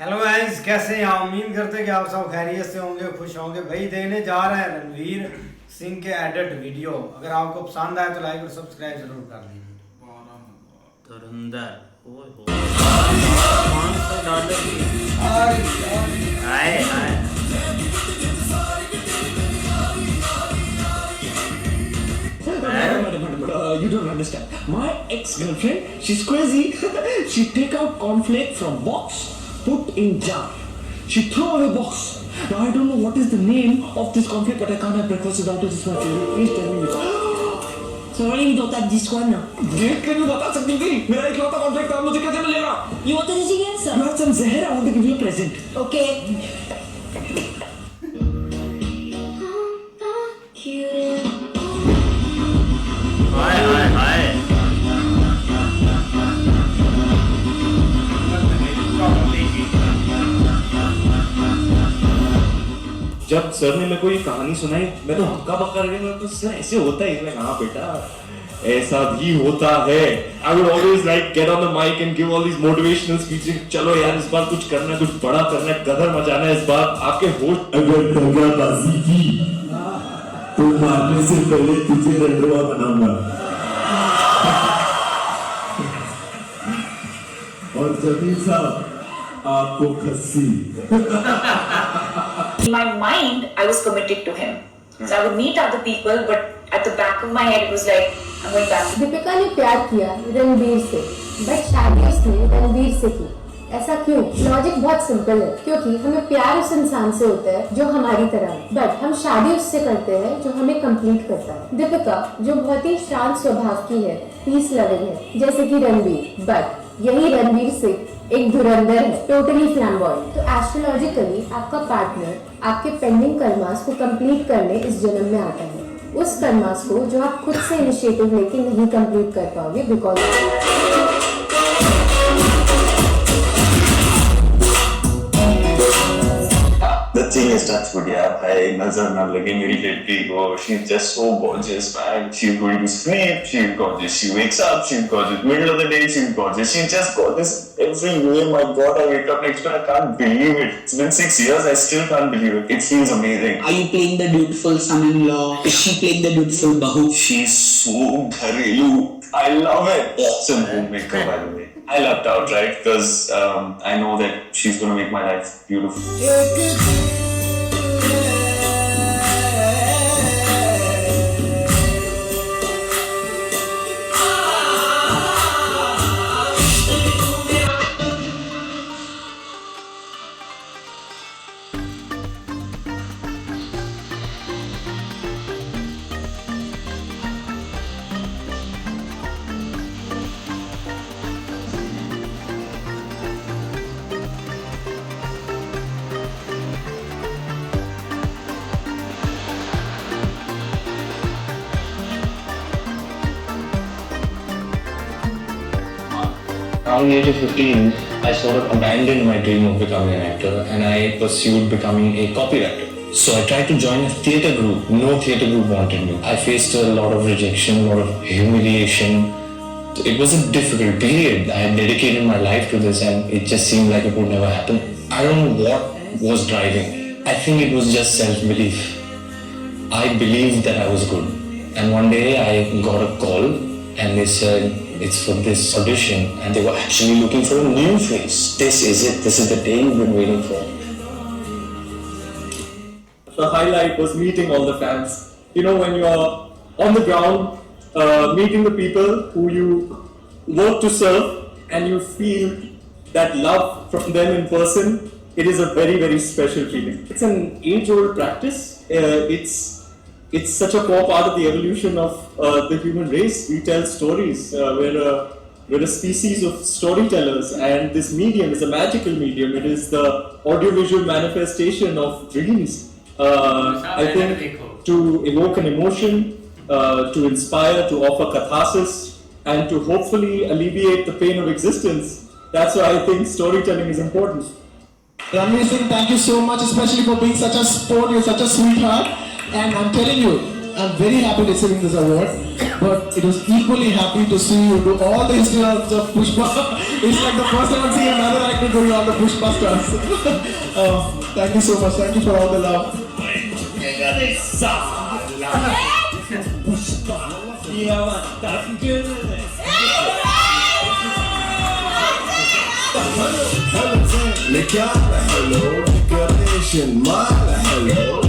Hello guys, कैसे हैं आप? उम्मीद करते हैं कि आप सब खैरियत से होंगे, खुश होंगे। भाई देखने जा रहे हैं रणवीर सिंह के एडिट वीडियो। अगर आपको पसंद आए तो लाइक और सब्सक्राइब जरूर कर दीजिए। धुरंधर हाय हाय। You don't understand. My ex-girlfriend, she's crazy. She take out cornflake from box, put in jar. She throw away box. Now I don't know what is the name of this cornflake, but I can't have breakfast without it. It's my favorite. Please tell me which. Sorry, we don't have this one. देख के नहीं बता सकती थी. मेरा इकलौता cornflake था, मुझे कैसे मिलेगा? You want anything else, sir? You have some zehar. I want to give you a present. Okay. हाय हाय हाय। जब सर ने मेरे को ये कहानी सुनाई मैं तो हक्का बक्का रह गया। तो सर ऐसे होता है? मैं कहा बेटा ऐसा भी होता है। I would always like get on the mic and give all these motivational speeches. चलो यार इस बार कुछ करना है, कुछ बड़ा करना है, कदर मचाना है इस बार। आपके होस्ट अगर दगाबाजी की तो मारने से पहले तुझे रंडवा बनाऊंगा। और जमीन साहब आपको खस्सी। In my mind, I was committed to him. So I would meet other people, but at the back of my head, it was like, I'm going back. Deepika ने प्यार किया रणवीर से, बट शादी उसने रणवीर से की। ऐसा क्यों? लॉजिक बहुत सिंपल है, क्योंकि हमें प्यार उस इंसान से होता है जो हमारी तरह है, बट हम शादी उससे करते हैं जो हमें कंप्लीट करता है। दीपिका जो बहुत ही शांत स्वभाव की है, पीस लविंग है, जैसे कि रणवीर, बट यही रणवीर सिंह एक धुरंधर है, टोटली फ्लैम्बॉयंट। तो एस्ट्रोलॉजिकली आपका पार्टनर आपके पेंडिंग कर्मास को कंप्लीट करने इस जन्म में आता है, उस कर्मास को जो आप खुद से इनिशिएटिव लेके नहीं कंप्लीट कर पाओगे because The thing is touch wood, yeah. भाई नजर ना लगे मेरी लड़की को. She's just so gorgeous, man. She's going to sleep. She's gorgeous. She wakes up. She's gorgeous. Middle of the day, she's gorgeous. She's just gorgeous every day. My God, I wake up next to her. I can't believe it. It's been 6 years. I still can't believe it. It feels amazing. Are you playing the dutiful son-in-law? Is she playing the dutiful bahu? She's so घरेलू. I love it. Awesome homemaker, by the way. I lucked out, right? Because I know that she's going to make my life beautiful. Around the age of 15, I sort of abandoned my dream of becoming an actor and I pursued becoming a copywriter. So I tried to join a theatre group. No theatre group wanted me. I faced a lot of rejection, a lot of humiliation. It was a difficult period. I had dedicated my life to this and it just seemed like it would never happen. I don't know what was driving me. I think it was just self-belief. I believed that I was good. And one day I got a call and they said, it's for this audition, and they were actually looking for a new face. This is it. This is the day you've been waiting for. the highlight was meeting all the fans. You know, when you are on the ground, meeting the people who you work to serve, and you feel that love from them in person, it is a very, very special feeling. It's an age-old practice. It's such a core part of the evolution of the human race. We tell stories. We're a species of storytellers, and this medium is a magical medium. It is the audiovisual manifestation of dreams. I think to evoke an emotion, to inspire, to offer catharsis, and to hopefully alleviate the pain of existence. That's why I think storytelling is important. Ranveer Singh, thank you so much, especially for being such a sport. You're such a sweetheart. And I'm telling you, I'm very happy receiving this award, but it was equally happy to see you do all the history of Pushpa. It's like the first time I'm seeing another actor doing all the Pushpa stunts. Thank you so much. Thank you for all the love. hello, decoration, hello,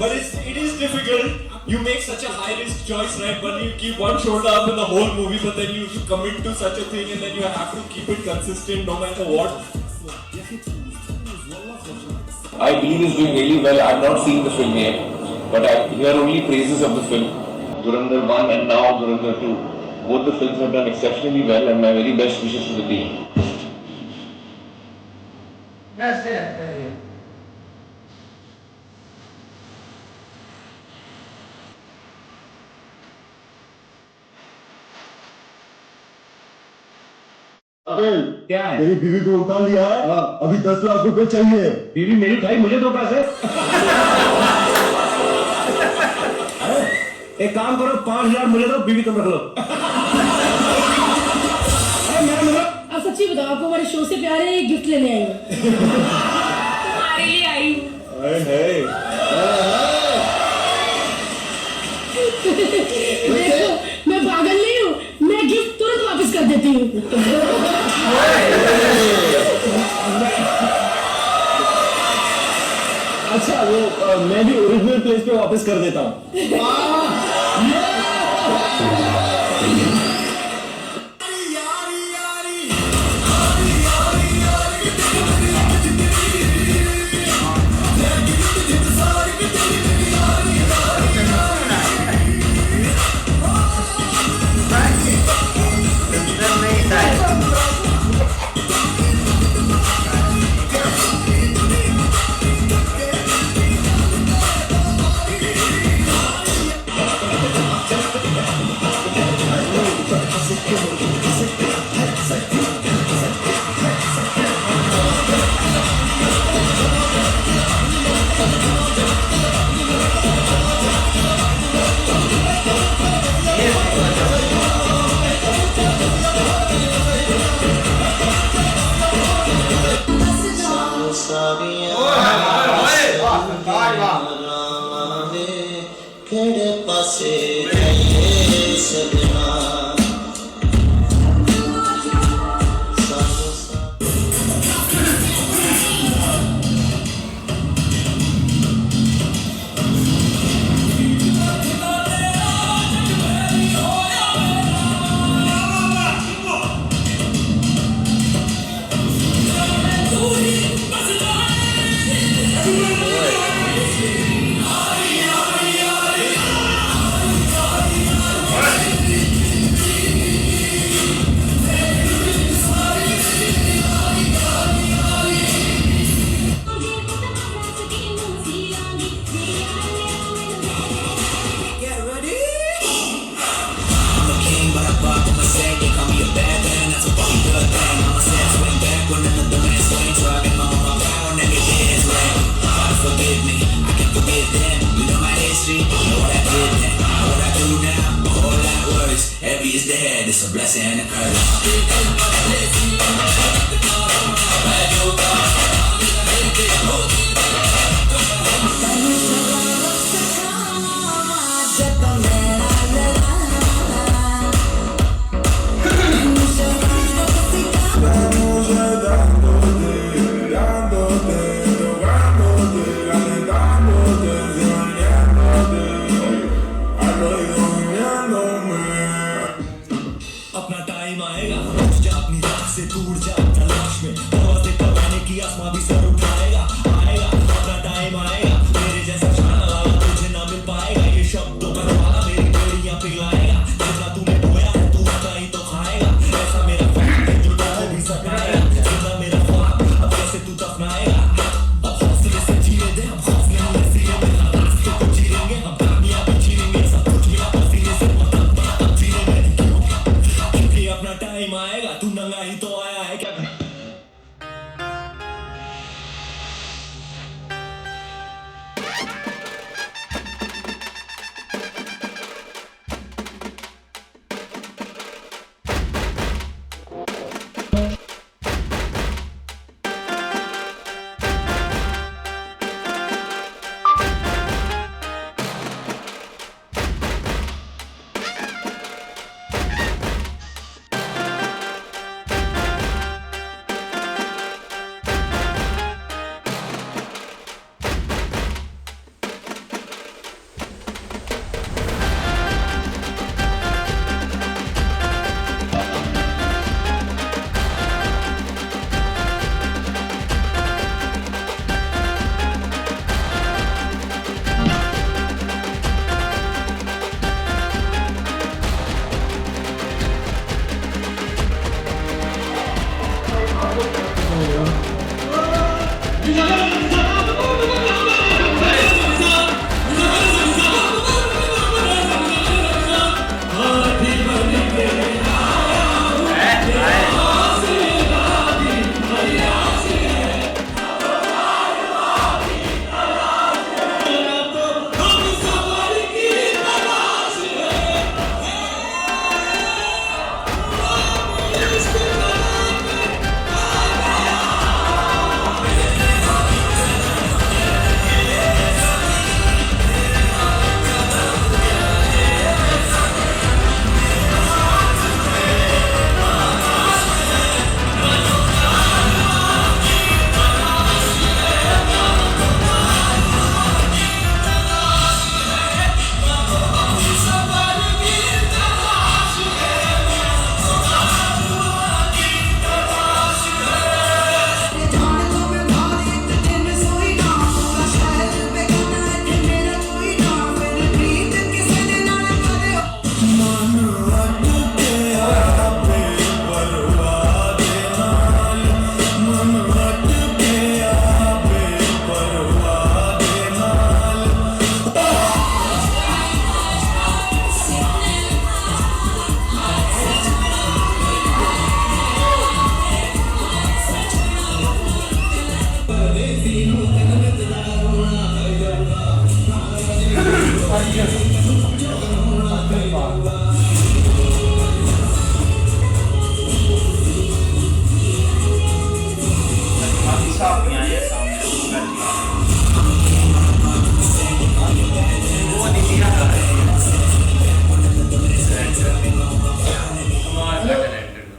But it is difficult. You make such a high risk choice, right? But you keep one shoulder up in the whole movie, but then you commit to such a thing and then you have to keep it consistent no matter what. I believe he's doing really well. I've not seen the film yet, but I hear only praises of the film. Dhurandhar 1 and now Dhurandhar 2. Both the films have done exceptionally well, and my very best wishes to the team. That's it. क्या है? तेरी बीवी को उठा लिया है अभी 10 लाख रुपए चाहिए बीवी मेरी भाई मुझे दो पैसे। एक काम करो 5,000 मुझे दो, बीवी तुम रख लो। अब सच्ची बताओ, आपको हमारे शो से प्यार है, गिफ्ट लेने आई हूँ। तुम्हारे लिए आई हूँ। देखो मैं पागल नहीं हूँ, मैं गिफ्ट तुरंत वापस कर देती हूँ। अच्छा वो मैं भी ओरिजिनल प्लेस पे वापस कर देता हूँ।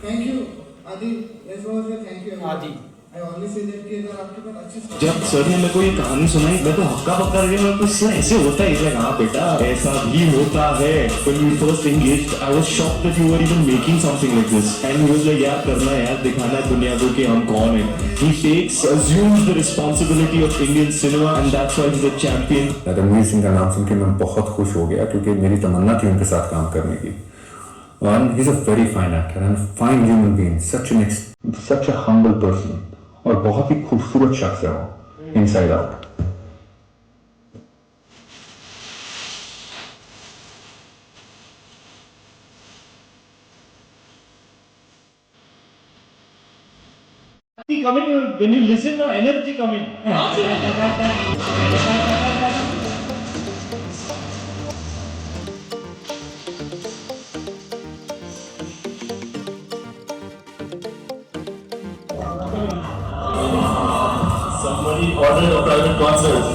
Thank you, Adi. As well as thank you. Adi. I always say that कि अगर आपके पास अच्छे जब सर ने मेरे को ये कहानी सुनाई मैं तो हक्का बक्का रह गया। मैं तो सर ऐसे होता है इसे हाँ बेटा ऐसा भी होता है। When we first engaged, I was shocked that you were even making something like this. And he was like यार करना है यार दिखाना है दुनिया को कि हम कौन हैं। He assumes the responsibility of Indian cinema and that's why he's a champion. Ranveer Singh का नाम सुन के मैं बहुत खुश हो गया क्योंकि मेरी तमन्ना थी उनके साथ काम करने की। And he's a very fine actor and a fine human being, such a humble person. और बहुत ही खूबसूरत शख्स है वो inside out. Coming when you listen, the energy coming. Somebody ordered a private concert.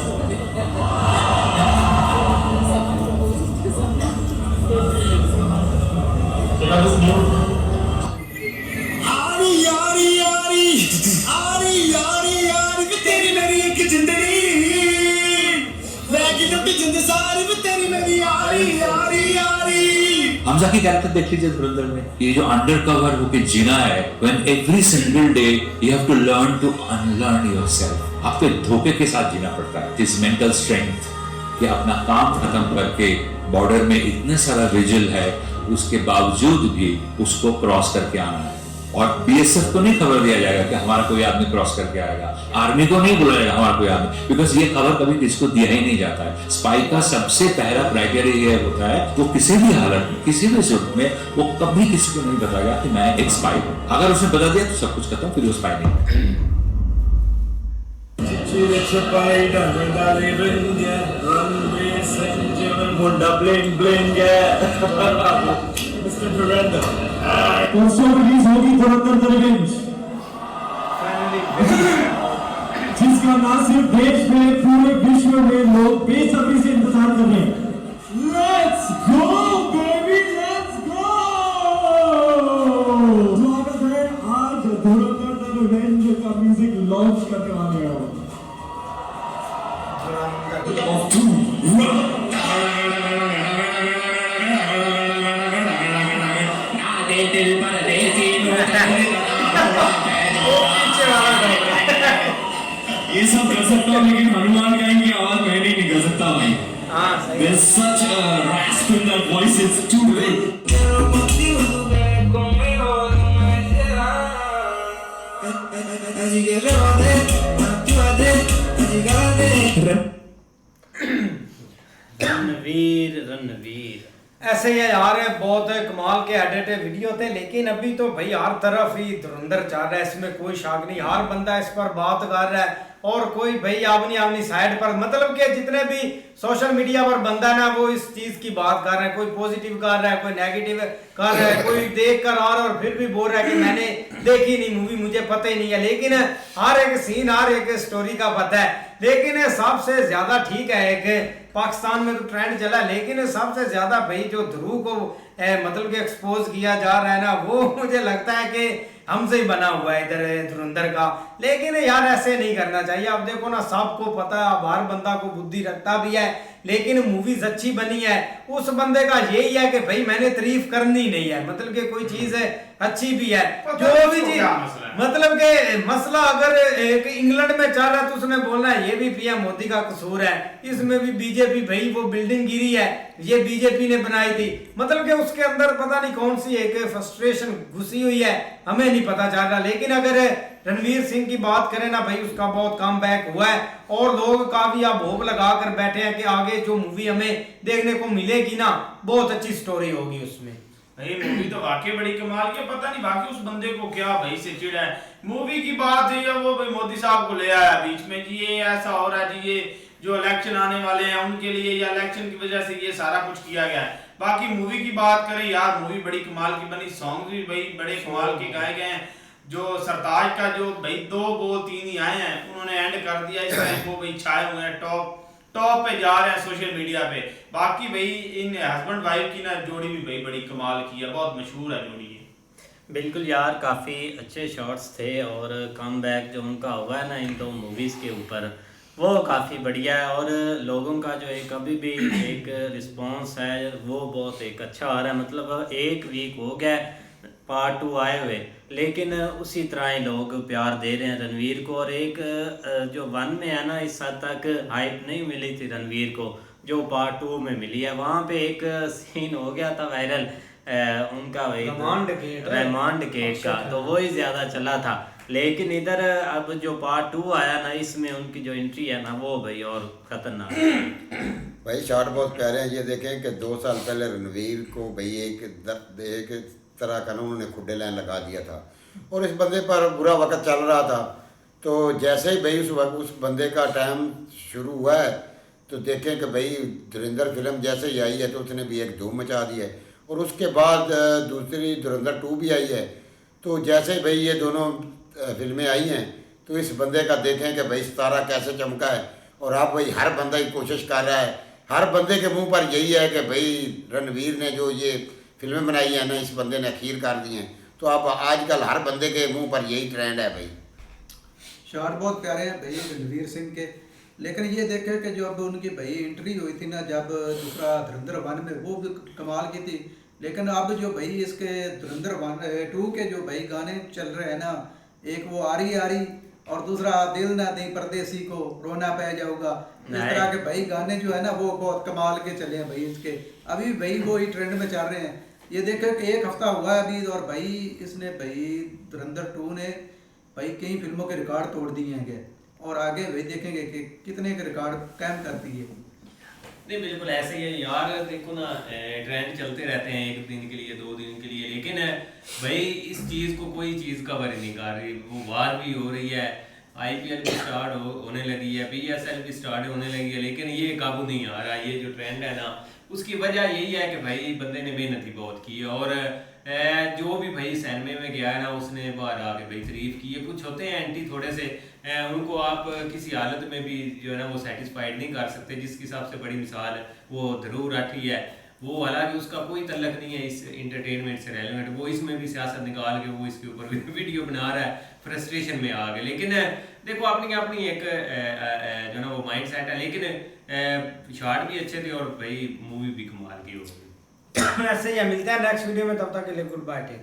Check out this new. आरी यारी यारी आरी यारी यारी वे तेरी मेरी एक जिंदगी लगी लुटी जिंद सारी वे तेरी मेरी यारी यारी यारी। हमजा की कैरेक्टर देख लीजिए धुरंधर में, ये जो अंडरकवर होके जीना है, when every single day you have to learn to unlearn yourself, आपके धोखे के साथ जीना पड़ता है। This mental strength कि अपना काम खत्म करके बॉर्डर में इतने सारा विजिल है उसके बावजूद भी उसको क्रॉस करके आना है। और बीएसएफ को नहीं खबर दिया जाएगा कि हमारा कोई आदमी क्रॉस करके आएगा, आर्मी को नहीं बुलाया जाएगा हमारा कोई आदमी, बिकॉज ये खबर कभी किसको दिया ही नहीं जाता है। स्पाई का सबसे पहला क्राइटेरिया ये होता है वो किसी भी हालत में किसी भी सूरत में वो कभी किसी को नहीं बताएगा कि मैं एक स्पाई हूँ। अगर उसने बता दिया तो सब कुछ खत्म, फिर वो स्पाई नहीं। परसों रिलीज होगी धुरंधर द रिवेंज, जिसका ना सिर्फ देश में पूरे विश्व में लोग बेसब्री से इंतजार कर रहे हैं। Let's go baby, let's go! स्वागत है आज धुरंधर द रिवेंज का म्यूजिक लॉन्च करने वाले हैं। ये सब कर सकता हूँ लेकिन हनुमान गायन की आवाज मैं नहीं कर सकता भाई। There's such a rasp in that voice, it's too big. Ranveer ऐसे ये यार बहुत कमाल के एडिट वीडियो थे, लेकिन अभी तो भाई हर तरफ ही धुरंधर चल रहा है, इसमें कोई शक नहीं। हर बंदा इस पर बात कर रहा है और कोई भाई अपनी अपनी साइड पर, मतलब कि जितने भी सोशल मीडिया पर बंदा ना वो इस चीज की बात कर रहे हैं। कोई पॉजिटिव कर रहा है, कोई नेगेटिव कर रहा है, कोई देख कर आ रहा है और फिर भी बोल रहा है कि मैंने देखी नहीं मूवी, मुझे पता ही नहीं है। लेकिन हर एक सीन हर एक स्टोरी का पता है। लेकिन सबसे ज्यादा ठीक है एक पाकिस्तान में तो ट्रेंड चला, लेकिन सबसे ज्यादा भाई जो ध्रुव को मतलब कि एक्सपोज किया जा रहा है ना, वो मुझे लगता है कि हमसे ही बना हुआ है इधर धुरंधर का। लेकिन यार ऐसे नहीं करना चाहिए। अब देखो ना, सबको पता है, अब हर बंदा को बुद्धि रखता भी है, लेकिन मूवीज अच्छी बनी है उस बंदे का यही है कि भाई मैंने तारीफ करनी नहीं है, मतलब कि कोई चीज है अच्छी भी है जो भी चीज, मतलब कि मसला अगर एक इंग्लैंड में चल रहा है तो उसने बोलना है ये भी पीएम मोदी का कसूर है, इसमें भी बीजेपी, भाई वो बिल्डिंग गिरी है ये बीजेपी ने बनाई थी, मतलब कि उसके अंदर पता नहीं कौन सी एक फ्रस्ट्रेशन घुसी हुई है, हमें नहीं पता चल रहा। लेकिन अगर रणवीर सिंह की बात करें ना भाई, उसका बहुत कम बैक हुआ है और लोग काफी अब होप लगा कर बैठे हैं कि आगे जो मूवी हमें देखने को मिलेगी ना, बहुत अच्छी स्टोरी होगी उसमें। भाई मूवी तो वाकई बड़ी कमाल की, पता नहीं बाकी उस बंदे को क्या भाई से चिढ़ है। मूवी की बात है वो भाई मोदी साहब को ले आया बीच में जी, ये ऐसा हो रहा है जी, ये जो इलेक्शन आने वाले हैं उनके लिए, या इलेक्शन की वजह से ये सारा कुछ किया गया है। बाकी मूवी की बात करें यार, मूवी बड़ी कमाल की बनी, सॉन्ग भी भाई बड़े कमाल के गाए गए हैं। जो सरताज का जो भाई 2 बोल 3 ही आए हैं, उन्होंने एंड कर दिया। इस टाइम वो भाई छाए हुए हैं, टॉप पे जा रहे हैं सोशल मीडिया पे। बाकी भाई इन हस्बैंड वाइफ की ना जोड़ी भी भाई बड़ी कमाल की है, बहुत मशहूर है जोड़ी ये। बिल्कुल यार, काफ़ी अच्छे शॉट्स थे और कम बैक जो उनका हुआ है ना इन 2 मूवीज़ के ऊपर, वो काफ़ी बढ़िया है। और लोगों का जो एक अभी भी एक रिस्पांस है वो बहुत एक अच्छा आ रहा है। मतलब 1 वीक हो गया पार्ट 2 आए हुए, लेकिन उसी तरह ही लोग प्यार दे रहे हैं रणवीर को। और एक जो 1 में है ना, इस हद तक हाइप नहीं मिली थी रणवीर को जो पार्ट 2 में मिली है। वहाँ पे एक सीन हो गया था वायरल उनका रेमांड केक का, तो वो ही ज़्यादा चला था। लेकिन इधर अब जो पार्ट 2 आया ना, इसमें उनकी जो एंट्री है ना वो भाई और ख़तरनाक भाई शॉट बहुत प्यारे हैं। ये देखें कि 2 साल पहले रणवीर को भाई एक तरह का ना उन्होंने खुड्डे लाइन लगा दिया था और इस बंदे पर बुरा वक्त चल रहा था। तो जैसे ही भाई उस बंदे का टाइम शुरू हुआ है तो देखें कि भाई धुरंधर फिल्म जैसे ही आई है तो उसने भी एक धूम मचा दी है। और उसके बाद दूसरी धुरंधर 2 भी आई है। तो जैसे ही भाई ये दोनों फिल्में आई हैं तो इस बंदे का देखें कि भाई सितारा कैसे चमका है। और अब भाई हर बंदा ही कोशिश कर रहा है, हर बंदे के मुंह पर यही है कि भाई रणवीर ने जो ये फिल्में बनाई हैं ना, इस बंदे ने अखीर कर दी हैं। तो अब आजकल हर बंदे के मुंह पर यही ट्रेंड है भाई। शॉट बहुत प्यारे हैं भाई रणवीर सिंह के। लेकिन ये देखे कि जो अब उनकी भाई एंट्री हुई थी ना, जब दूसरा धुरंधर 1 में, वो भी कमाल की थी। लेकिन अब जो भाई इसके धुरंधर 2 के जो भाई गाने चल रहे हैं ना, एक वो आरी आरी और दूसरा दिल ना दे परदेसी को रोना पै जाऊगा, इस तरह के भाई गाने जो है ना वो बहुत कमाल के चले हैं भाई इसके। अभी भाई वो ही ट्रेंड में चल रहे हैं। ये देखे कि 1 हफ्ता हुआ है अभी और भाई इसने भाई धुरंधर 2 ने भाई कई फिल्मों के रिकॉर्ड तोड़ दिए हैं और आगे भाई देखेंगे कि कितने के रिकॉर्ड कायम करती है। नहीं बिल्कुल ऐसे ही है यार, देखो ना ट्रेंड चलते रहते हैं 1 दिन के लिए 2 दिन के लिए, लेकिन भाई इस चीज़ को कोई चीज़ कवर नहीं कर रही। वो वार भी हो रही है, IPL भी स्टार्ट होने लगी है, PSL भी स्टार्ट होने लगी है, लेकिन ये काबू नहीं आ रहा। ये जो ट्रेंड है ना, उसकी वजह यही है कि भाई बंदे ने मेहनत ही बहुत की है। और जो भी भाई सिनेमा में गया है ना, उसने बाहर आके भाई तारीफ की है। कुछ होते हैं एंटी थोड़े से, उनको आप किसी हालत में भी जो है ना वो सेटिस्फाइड नहीं कर सकते। जिसकी सबसे बड़ी मिसाल वो ध्रुव राठी है। वो हालांकि उसका कोई तल्लक नहीं है इस इंटरटेनमेंट से रेलेवेंट, वो इसमें भी सियासत निकाल के वो इसके ऊपर वीडियो बना रहा है, फ्रस्ट्रेशन में आ गए। लेकिन देखो अपनी अपनी एक जो ना वो माइंड सेट है। लेकिन शॉट भी अच्छे थे और भाई मूवी भी कमाल की हो गई। ऐसे ही मिलते हैं नेक्स्ट वीडियो में, तब तक के लिए गुड बाय, टेक।